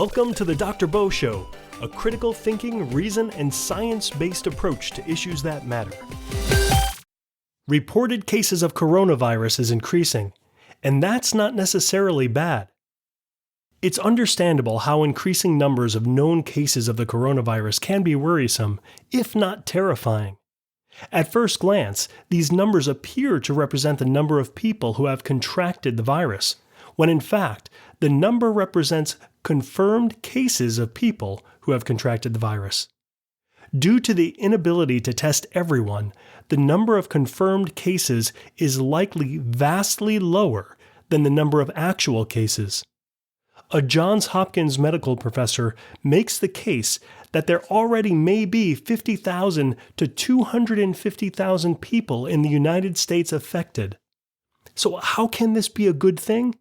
Welcome to the Dr. Bo Show, a critical thinking, reason, and science-based approach to issues that matter. Reported cases of coronavirus is increasing, and that's not necessarily bad. It's understandable how increasing numbers of known cases of the coronavirus can be worrisome, if not terrifying. At first glance, these numbers appear to represent the number of people who have contracted the virus, when in fact, the number represents confirmed cases of people who have contracted the virus. Due to the inability to test everyone, the number of confirmed cases is likely vastly lower than the number of actual cases. A Johns Hopkins medical professor makes the case that there already may be 50,000 to 250,000 people in the United States affected. So how can this be a good thing?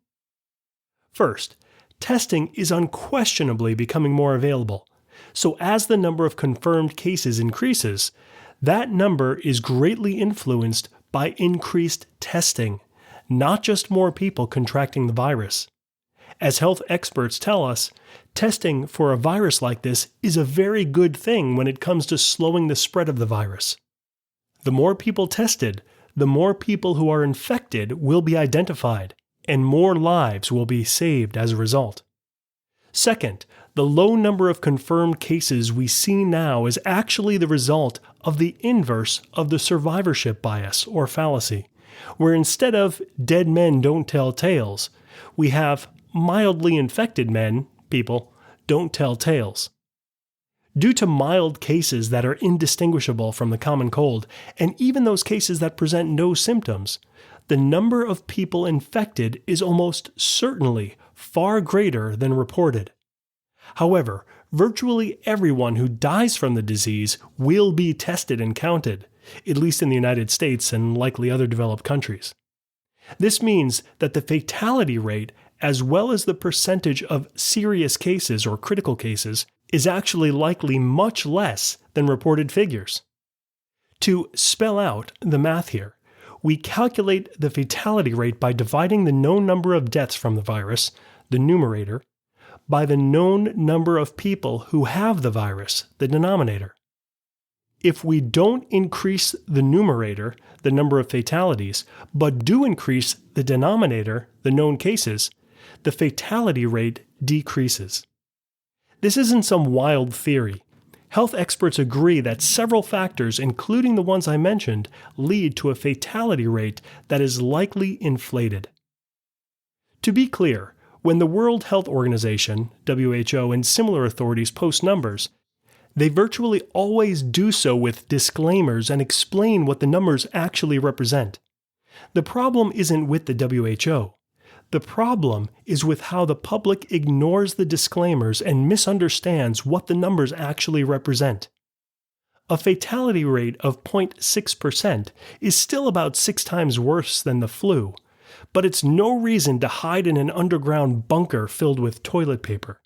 First, testing is unquestionably becoming more available. So as the number of confirmed cases increases, that number is greatly influenced by increased testing, not just more people contracting the virus. As health experts tell us, testing for a virus like this is a very good thing when it comes to slowing the spread of the virus. The more people tested, the more people who are infected will be identified, and more lives will be saved as a result. Second, the low number of confirmed cases we see now is actually the result of the inverse of the survivorship bias or fallacy, where instead of dead men don't tell tales, we have mildly infected people, don't tell tales. Due to mild cases that are indistinguishable from the common cold, and even those cases that present no symptoms, the number of people infected is almost certainly far greater than reported. However, virtually everyone who dies from the disease will be tested and counted, at least in the United States and likely other developed countries. This means that the fatality rate, as well as the percentage of serious cases or critical cases, is actually likely much less than reported figures. To spell out the math here, we calculate the fatality rate by dividing the known number of deaths from the virus, the numerator, by the known number of people who have the virus, the denominator. If we don't increase the numerator, the number of fatalities, but do increase the denominator, the known cases, the fatality rate decreases. This isn't some wild theory. Health experts agree that several factors, including the ones I mentioned, lead to a fatality rate that is likely inflated. To be clear, when the World Health Organization, WHO, and similar authorities post numbers, they virtually always do so with disclaimers and explain what the numbers actually represent. The problem isn't with the WHO. The problem is with how the public ignores the disclaimers and misunderstands what the numbers actually represent. A fatality rate of 0.6% is still about 6 times worse than the flu, but it's no reason to hide in an underground bunker filled with toilet paper.